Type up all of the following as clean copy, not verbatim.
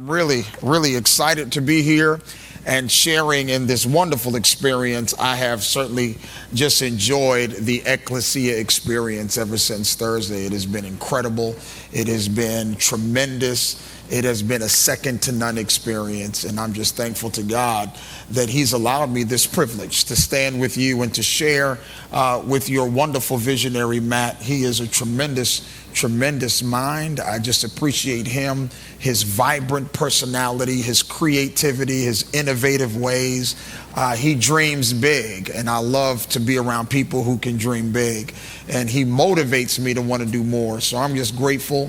Really excited to be here and sharing in this wonderful experience. I have certainly just enjoyed the Ekklesia experience ever since Thursday. It has been incredible. It has been tremendous. It has been a second to none experience, and I'm just thankful to God that He's allowed me this privilege to stand with you and to share with your wonderful visionary, Matt. He is a tremendous mind. I just appreciate him, his vibrant personality, his creativity, his innovative ways. He dreams big, and I love to be around people who can dream big, and he motivates me to want to do more. So I'm just grateful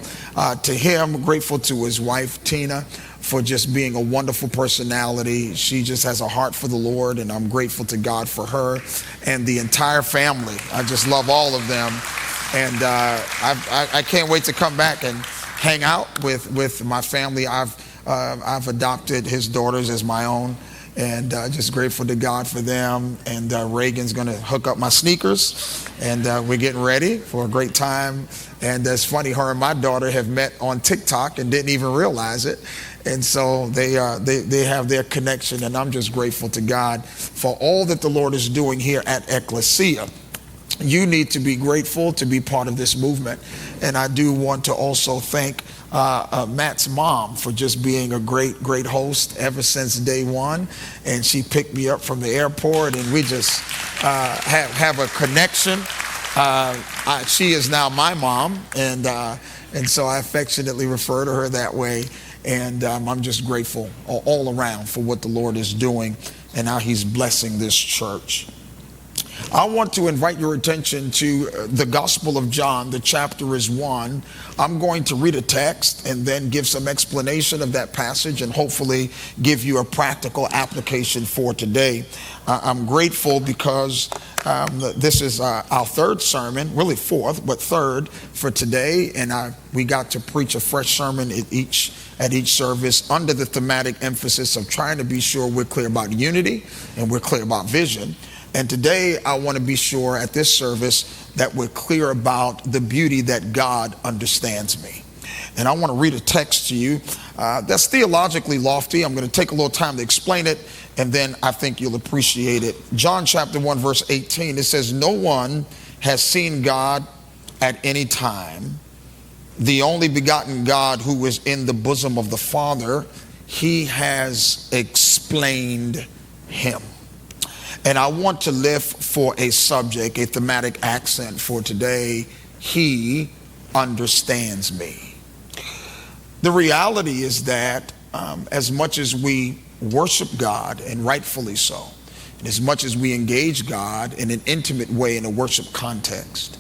to him, grateful to his wife, Tina, for just being a wonderful personality. She just has a heart for the Lord, and I'm grateful to God for her and the entire family. I just love all of them. And I can't wait to come back and hang out with my family. I've adopted his daughters as my own, and just grateful to God for them. And Reagan's going to hook up my sneakers, and we're getting ready for a great time. And it's funny, her and my daughter have met on TikTok and didn't even realize it. And so they have their connection, and I'm just grateful to God for all that the Lord is doing here at Ekklesia. You need to be grateful to be part of this movement. And I do want to also thank Matt's mom for just being a great host ever since day one. And she picked me up from the airport, and we just have a connection. She is now my mom, and so I affectionately refer to her that way. And I'm just grateful all around for what the Lord is doing and how He's blessing this church. I want to invite your attention to the Gospel of John. The chapter is 1. I'm going to read a text and then give some explanation of that passage and hopefully give you a practical application for today. I'm grateful because this is our third sermon, really fourth, but third for today. And we got to preach a fresh sermon at each service under the thematic emphasis of trying to be sure we're clear about unity and we're clear about vision. And today I want to be sure at this service that we're clear about the beauty that God understands me. And I want to read a text to you that's theologically lofty. I'm going to take a little time to explain it, and then I think you'll appreciate it. John chapter 1, verse 18, it says, "No one has seen God at any time. The only begotten God who is in the bosom of the Father, He has explained Him." And I want to lift for a subject, a thematic accent for today: He understands me. The reality is that as much as we worship God, and rightfully so, and as much as we engage God in an intimate way in a worship context,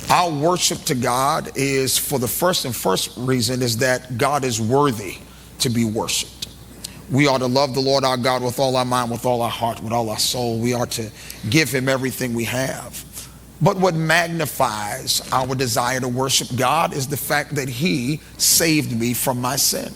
our worship to God is, for the first reason, is that God is worthy to be worshiped. We are to love the Lord our God with all our mind, with all our heart, with all our soul. We are to give Him everything we have. But what magnifies our desire to worship God is the fact that He saved me from my sin,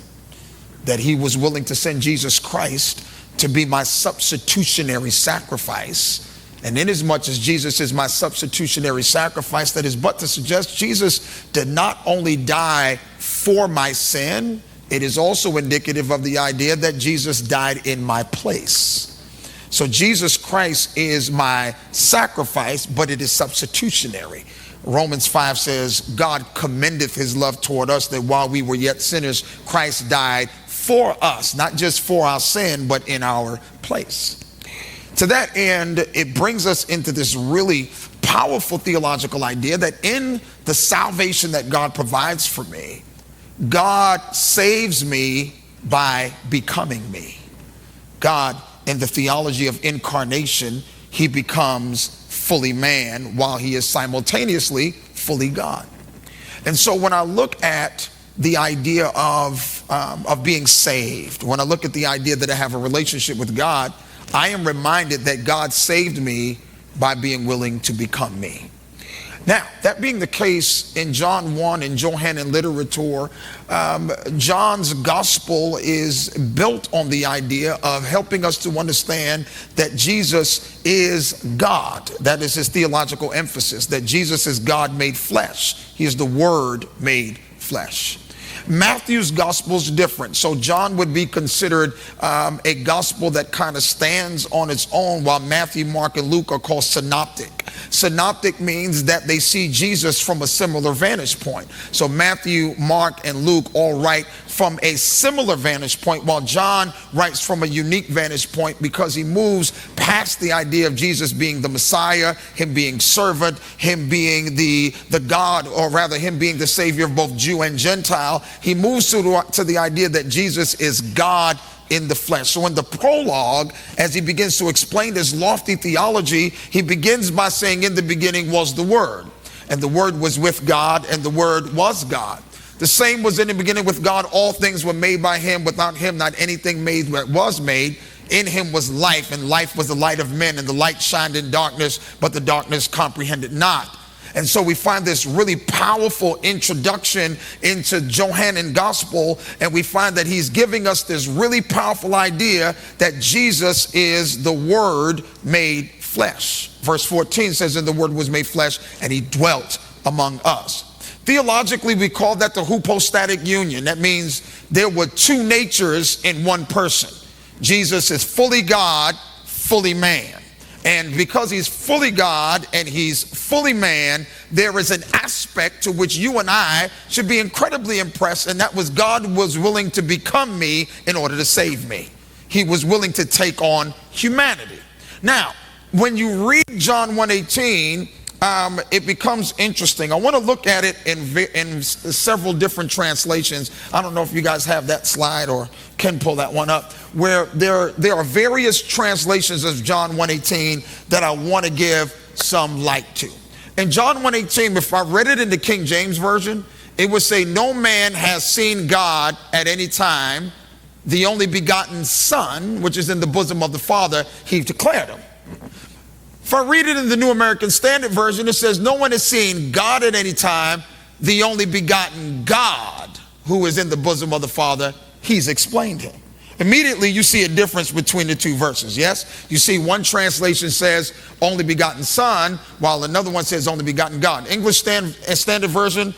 that He was willing to send Jesus Christ to be my substitutionary sacrifice. And inasmuch as Jesus is my substitutionary sacrifice, that is but to suggest Jesus did not only die for my sin, it is also indicative of the idea that Jesus died in my place. So Jesus Christ is my sacrifice, but it is substitutionary. Romans 5 says, "God commendeth His love toward us, that while we were yet sinners, Christ died for us," not just for our sin, but in our place. To that end, it brings us into this really powerful theological idea that in the salvation that God provides for me, God saves me by becoming me. God, in the theology of incarnation, He becomes fully man while He is simultaneously fully God. And so when I look at the idea of being saved, when I look at the idea that I have a relationship with God, I am reminded that God saved me by being willing to become me. Now, that being the case, in John 1, in Johannine literature, John's gospel is built on the idea of helping us to understand that Jesus is God. That is his theological emphasis, that Jesus is God made flesh. He is the Word made flesh. Matthew's gospel is different. So John would be considered a gospel that kind of stands on its own, while Matthew, Mark, and Luke are called synoptic. Synoptic means that they see Jesus from a similar vantage point. So Matthew, Mark, and Luke all write from a similar vantage point, while John writes from a unique vantage point because he moves past the idea of Jesus being the Messiah, him being servant, him being the God, or rather him being the Savior of both Jew and Gentile. He moves to the idea that Jesus is God in the flesh. So in the prologue, as he begins to explain this lofty theology, he begins by saying, in the beginning was the Word, and the Word was with God, and the Word was God. The same was in the beginning with God. All things were made by him. Without him, not anything made that was made. In him was life, and life was the light of men, and the light shined in darkness, but the darkness comprehended not. And so we find this really powerful introduction into Johannine gospel, and we find that he's giving us this really powerful idea that Jesus is the Word made flesh. Verse 14 says, and the Word was made flesh, and he dwelt among us. Theologically, we call that the hypostatic union. That means there were two natures in one person. Jesus is fully God, fully man. And because he's fully God and he's fully man, there is an aspect to which you and I should be incredibly impressed, and that was God was willing to become me in order to save me. He was willing to take on humanity. Now, when you read John 1:18, it becomes interesting. I want to look at it in several different translations. I don't know if you guys have that slide or can pull that one up, where there are various translations of John 1:18 that I want to give some light to. In John 1:18, if I read it in the King James Version, it would say, no man has seen God at any time. The only begotten Son, which is in the bosom of the Father, he declared him. If I read it in the New American Standard Version, it says, no one has seen God at any time. The only begotten God, who is in the bosom of the Father, he's explained him. Immediately you see a difference between the two verses, yes? You see one translation says only begotten Son, while another one says only begotten God. English Standard Version,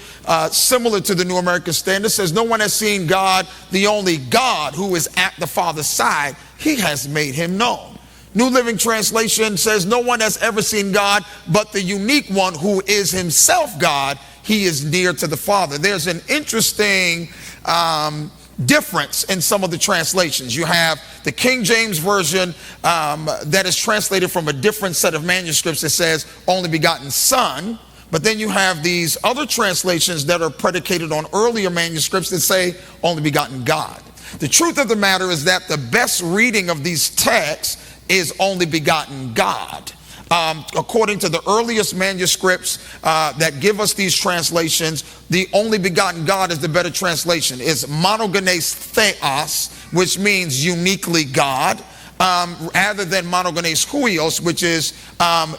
similar to the New American Standard, says no one has seen God, the only God who is at the Father's side, he has made him known. New Living Translation says no one has ever seen God, but the unique one who is himself God, he is near to the Father. There's an interesting difference in some of the translations. You have the King James Version that is translated from a different set of manuscripts that says only begotten Son, but then you have these other translations that are predicated on earlier manuscripts that say only begotten God. The truth of the matter is that the best reading of these texts is only begotten God. According to the earliest manuscripts that give us these translations, the only begotten God is the better translation. It's monogenes theos, which means uniquely God, rather than monogenes huios, which is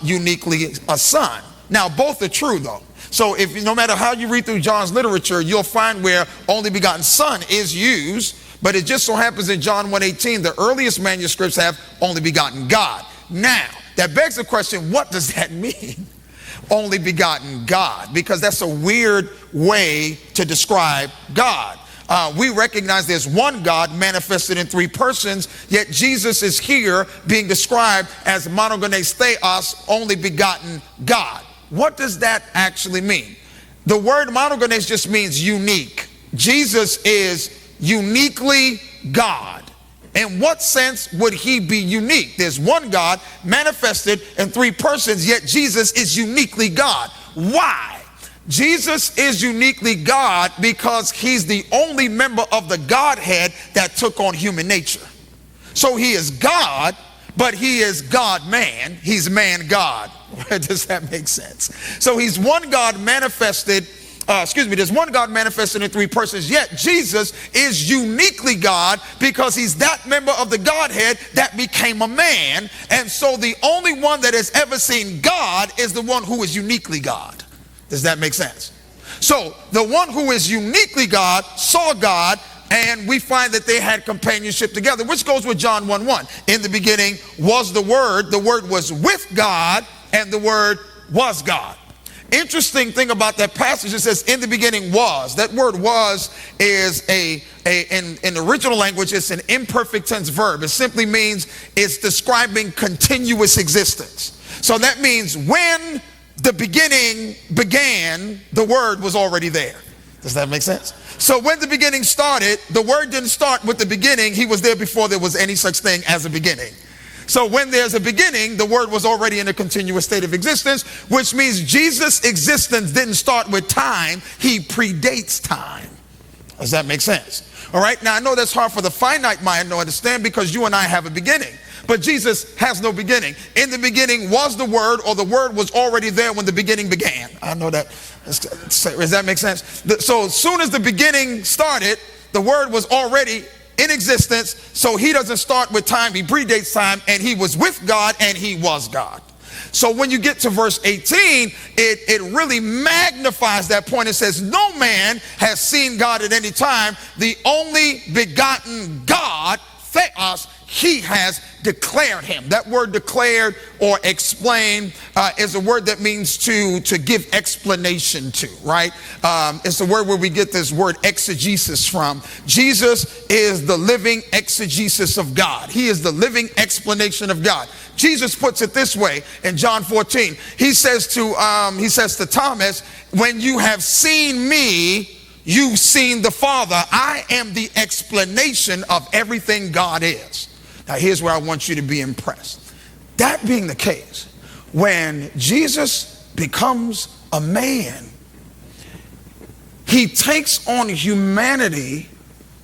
uniquely a son. Now, both are true though. So if no matter how you read through John's literature, you'll find where only begotten Son is used. But it just so happens in John 1:18, the earliest manuscripts have only begotten God. Now, that begs the question, what does that mean? Only begotten God, because that's a weird way to describe God. We recognize there's one God manifested in three persons, yet Jesus is here being described as monogenes theos, only begotten God. What does that actually mean? The word monogenes just means unique. Jesus is uniquely God. In what sense would he be unique? There's one God manifested in three persons, yet Jesus is uniquely God. Why? Jesus is uniquely God because he's the only member of the Godhead that took on human nature. So he is God, but he is God-man. He's man-God. Does that make sense? So he's one God manifested there's one God manifested in three persons, yet Jesus is uniquely God because he's that member of the Godhead that became a man. And so the only one that has ever seen God is the one who is uniquely God. Does that make sense? So the one who is uniquely God saw God, and we find that they had companionship together, which goes with John 1:1. In the beginning was the Word was with God, and the Word was God. Interesting thing about that passage, it says, in the beginning was. That word was is in the original language, it's an imperfect tense verb. It simply means it's describing continuous existence. So that means when the beginning began, the word was already there. Does that make sense? So when the beginning started, the word didn't start with the beginning. He was there before there was any such thing as a beginning. So when there's a beginning, the word was already in a continuous state of existence, which means Jesus' existence didn't start with time. He predates time. Does that make sense? All right. Now, I know that's hard for the finite mind to understand because you and I have a beginning. But Jesus has no beginning. In the beginning was the word, or the word was already there when the beginning began. I know that. Does that make sense? So as soon as the beginning started, the word was already in existence. So he doesn't start with time. He predates time, and he was with God and he was God. So when you get to verse 18, it really magnifies that point. It says, no man has seen God at any time. The only begotten God, theos, he has declared him. That word declared or explain is a word that means to give explanation to, right? It's the word where we get this word exegesis from. Jesus is the living exegesis of God. He is the living explanation of God. Jesus puts it this way in John 14. He says to Thomas, when you have seen me, you've seen the Father. I am the explanation of everything God is. Now, here's where I want you to be impressed. That being the case, when Jesus becomes a man, he takes on humanity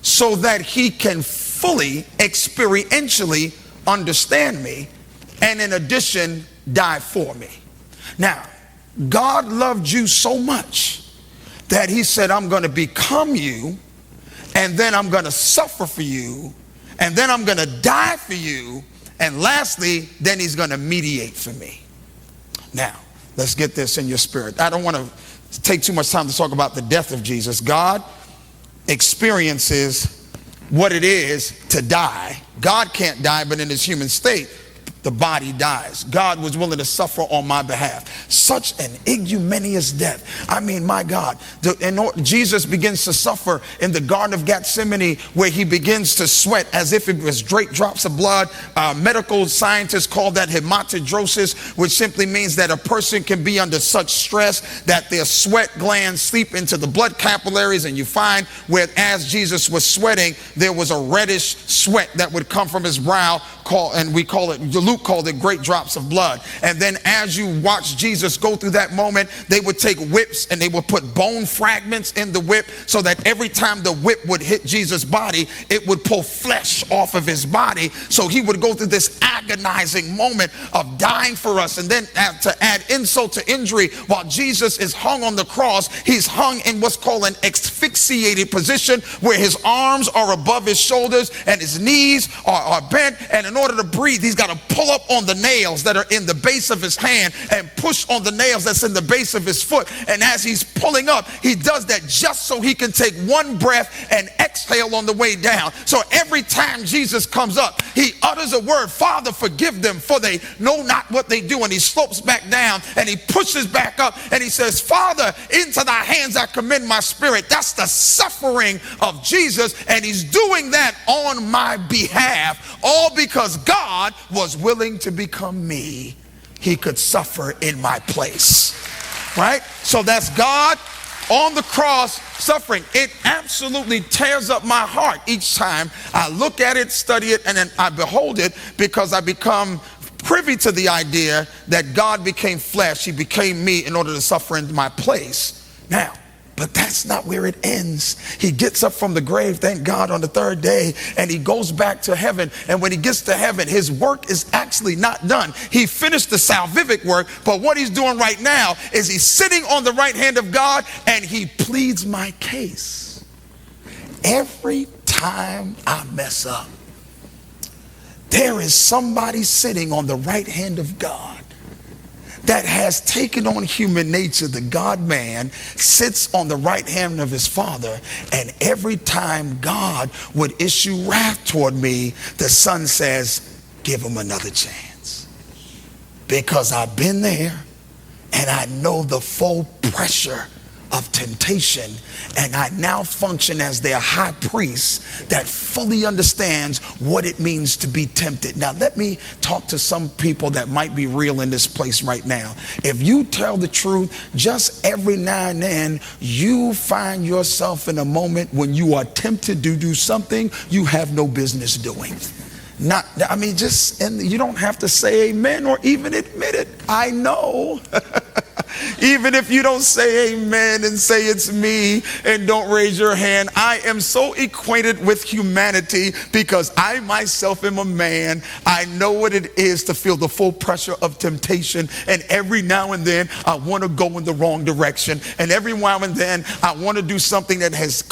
so that he can fully, experientially understand me, and in addition, die for me. Now, God loved you so much that he said, I'm going to become you, and then I'm going to suffer for you, and then I'm going to die for you, and lastly, then he's going to mediate for me. Now, let's get this in your spirit. I don't want to take too much time to talk about the death of Jesus. God experiences what it is to die. God can't die, but in his human state, the body dies. God was willing to suffer on my behalf. Such an ignominious death. I mean, my God. Jesus begins to suffer in the Garden of Gethsemane, where he begins to sweat as if it was great drops of blood. Medical scientists call that hematidrosis, which simply means that a person can be under such stress that their sweat glands seep into the blood capillaries, and you find where as Jesus was sweating, there was a reddish sweat that would come from his brow, and we call it, Luke called it great drops of blood. And then as you watch Jesus go through that moment, they would take whips and they would put bone fragments in the whip so that every time the whip would hit Jesus' body, it would pull flesh off of his body. So he would go through this agonizing moment of dying for us. And then to add insult to injury, while Jesus is hung on the cross, he's hung in what's called an asphyxiated position, where his arms are above his shoulders and his knees are bent. And in order to breathe, he's got to pull up on the nails that are in the base of his hand and push on the nails that's in the base of his foot. And as he's pulling up, he does that just so he can take one breath and exhale on the way down. So every time Jesus comes up, he utters a word, Father, forgive them, for they know not what they do. And he slopes back down and he pushes back up and he says, Father, into thy hands I commend my spirit. That's the suffering of Jesus, and he's doing that on my behalf, all because God was willing to become me. He could suffer in my place, right? So that's God on the cross suffering. It absolutely tears up my heart each time I look at it, study it, and then I behold it, because I become privy to the idea that God became flesh. He became me in order to suffer in my place. Now, but that's not where it ends. He gets up from the grave, thank God, on the third day, and he goes back to heaven. And when he gets to heaven, his work is actually not done. He finished the salvific work, but what he's doing right now is he's sitting on the right hand of God, and he pleads my case. Every time I mess up, there is somebody sitting on the right hand of God that has taken on human nature. The God-man sits on the right hand of his Father, and every time God would issue wrath toward me, the Son says, give him another chance, because I've been there and I know the full pressure of temptation, and I now function as their high priest that fully understands what it means to be tempted. Now let me talk to some people that might be real in this place right now. If you tell the truth, just every now and then you find yourself in a moment when you are tempted to do something you have no business doing. And you don't have to say amen or even admit it. I know. Even if you don't say amen and say it's me and don't raise your hand, I am so acquainted with humanity because I myself am a man. I know what it is to feel the full pressure of temptation, and every now and then I want to go in the wrong direction, and every now and then I want to do something that's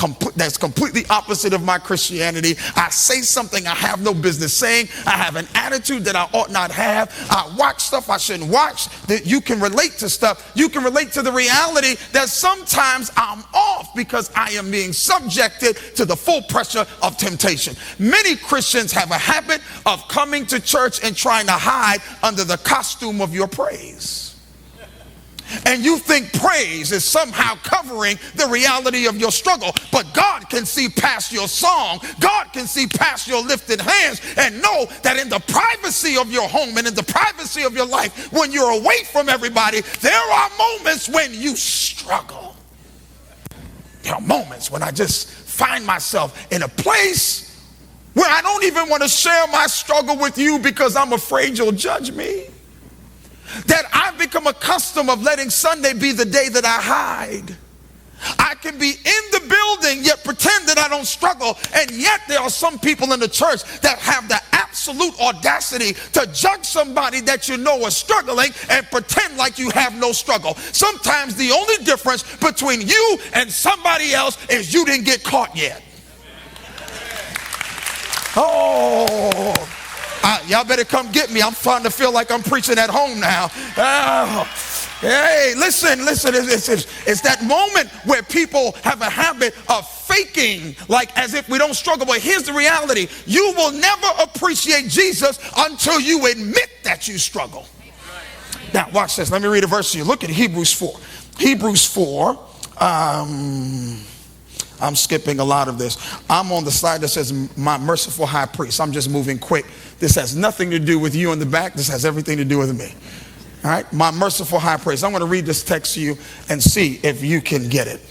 completely opposite of my Christianity. I say something I have no business saying. I have an attitude that I ought not have. I watch stuff I shouldn't watch. That you can relate to stuff. You can relate to the reality that sometimes I'm off because I am being subjected to the full pressure of temptation. Many Christians have a habit of coming to church and trying to hide under the costume of your praise. And you think praise is somehow covering the reality of your struggle. But God can see past your song. God can see past your lifted hands and know that in the privacy of your home and in the privacy of your life, when you're away from everybody, there are moments when you struggle. There are moments when I just find myself in a place where I don't even want to share my struggle with you because I'm afraid you'll judge me. That I've become accustomed of letting Sunday be the day that I hide. I can be in the building yet pretend that I don't struggle, and yet there are some people in the church that have the absolute audacity to judge somebody that you know is struggling and pretend like you have no struggle. Sometimes the only difference between you and somebody else is you didn't get caught yet. Oh, y'all better come get me. I'm starting to feel like I'm preaching at home now. Hey, listen, it's that moment where people have a habit of faking like as if we don't struggle. But here's the reality. You will never appreciate Jesus until you admit that you struggle. Now, watch this. Let me read a verse to you. Look at Hebrews 4. Hebrews 4. I'm skipping a lot of this. I'm on the slide that says my merciful high priest. I'm just moving quick. This has nothing to do with you in the back. This has everything to do with me. All right, my merciful high priest. I'm going to read this text to you and see if you can get it.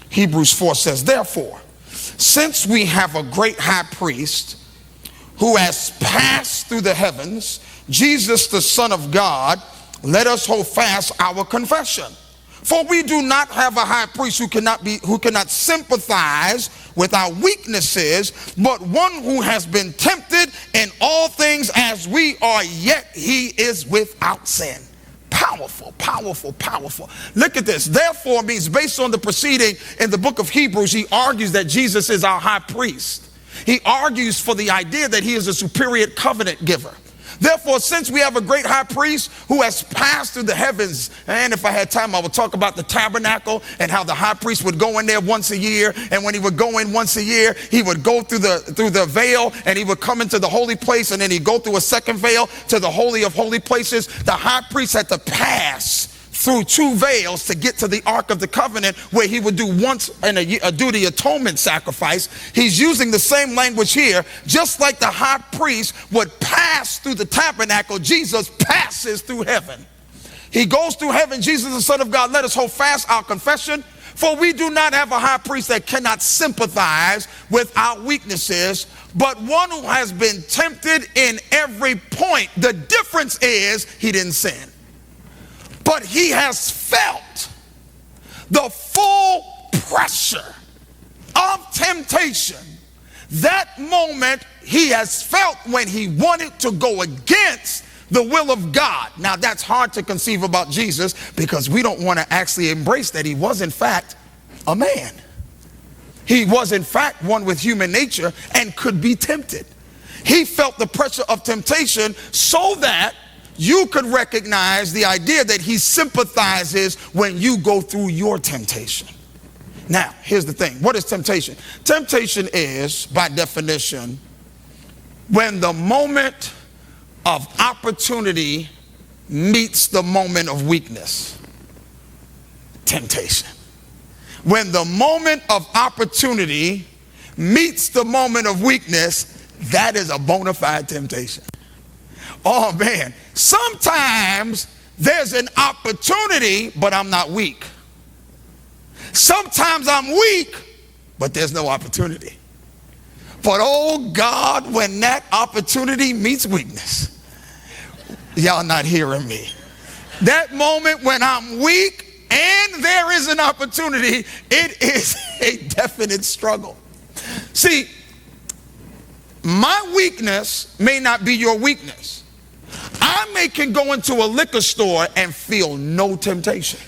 Hebrews 4 says, therefore, since we have a great high priest who has passed through the heavens, Jesus, the Son of God, let us hold fast our confession. For we do not have a high priest who cannot sympathize with our weaknesses, but one who has been tempted in all things as we are, yet he is without sin. Powerful, powerful, powerful. Look at this. Therefore means based on the preceding in the book of Hebrews, he argues that Jesus is our high priest. He argues for the idea that he is a superior covenant giver. Therefore, since we have a great high priest who has passed through the heavens, and if I had time, I would talk about the tabernacle and how the high priest would go in there once a year. And when he would go in once a year, he would go through the veil, and he would come into the holy place, and then he'd go through a second veil to the holy of holy places. The high priest had to pass through two veils to get to the Ark of the Covenant, where he would do once in a year, do the atonement sacrifice. He's using the same language here. Just like the high priest would pass through the tabernacle, Jesus passes through heaven. He goes through heaven. Jesus, the Son of God, let us hold fast our confession. For we do not have a high priest that cannot sympathize with our weaknesses, but one who has been tempted in every point. The difference is he didn't sin. But he has felt the full pressure of temptation. That moment he has felt when he wanted to go against the will of God. Now that's hard to conceive about Jesus because we don't want to actually embrace that he was in fact a man. He was in fact one with human nature and could be tempted. He felt the pressure of temptation so that you could recognize the idea that he sympathizes when you go through your temptation. Now, here's the thing. What is temptation? Temptation is, by definition, when the moment of opportunity meets the moment of weakness. temptation. When the moment of opportunity meets the moment of weakness, that is a bona fide temptation. Oh man, sometimes there's an opportunity, but I'm not weak. Sometimes I'm weak, but there's no opportunity. But oh God, when that opportunity meets weakness, y'all not hearing me. That moment when I'm weak and there is an opportunity, it is a definite struggle. See, my weakness may not be your weakness. I can go into a liquor store and feel no temptation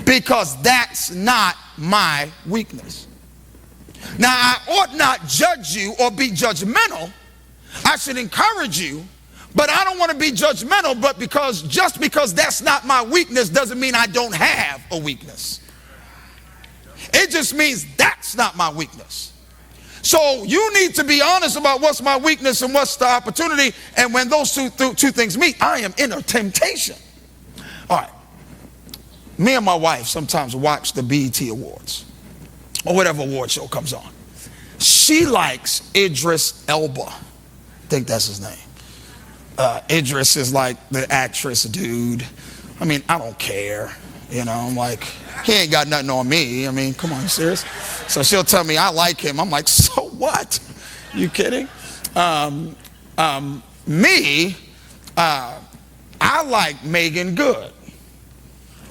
because that's not my weakness. Now, I ought not judge you or be judgmental. I should encourage you, but I don't want to be judgmental, but just because that's not my weakness doesn't mean I don't have a weakness. It just means that's not my weakness. So you need to be honest about what's my weakness and what's the opportunity. And when those two things meet, I am in a temptation. All right. Me and my wife sometimes watch the BET Awards or whatever award show comes on. She likes Idris Elba. I think that's his name. Idris is like the actress dude. I mean, I don't care. You know, I'm like, he ain't got nothing on me. I mean, come on, you serious? So she'll tell me I like him. I'm like, so what? You kidding? I like Megan Good,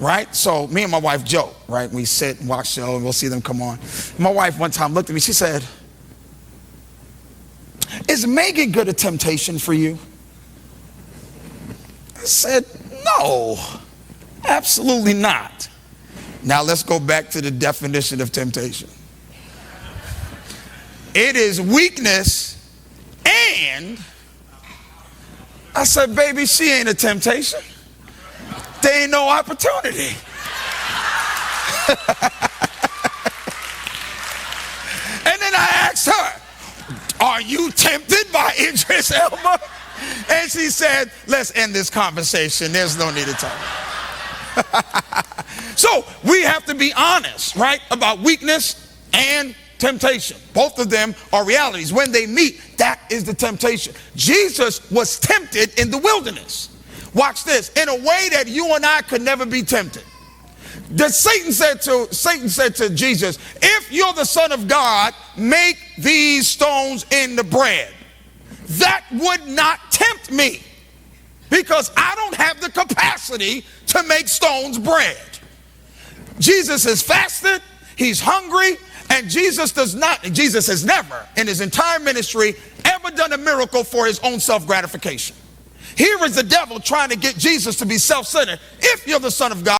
right? So me and my wife joke, right? We sit and watch show and we'll see them come on. My wife one time looked at me, she said, is Megan Good a temptation for you? I said, no, absolutely not. Now let's go back to the definition of temptation. It is weakness, and I said, baby, she ain't a temptation. There ain't no opportunity. And then I asked her, are you tempted by Idris Elba? And she said, let's end this conversation. There's no need to talk. So we have to be honest, right, about weakness and temptation. Both of them are realities. When they meet, that is the temptation. Jesus was tempted in the wilderness. Watch this. In a way that you and I could never be tempted. Satan said to Jesus, if you're the Son of God, make these stones into bread. That would not tempt me because I don't have the capacity to make stones bread. Jesus is fasted, he's hungry, and Jesus has never in his entire ministry ever done a miracle for his own self-gratification. Here is the devil trying to get Jesus to be self-centered. If you're the Son of God,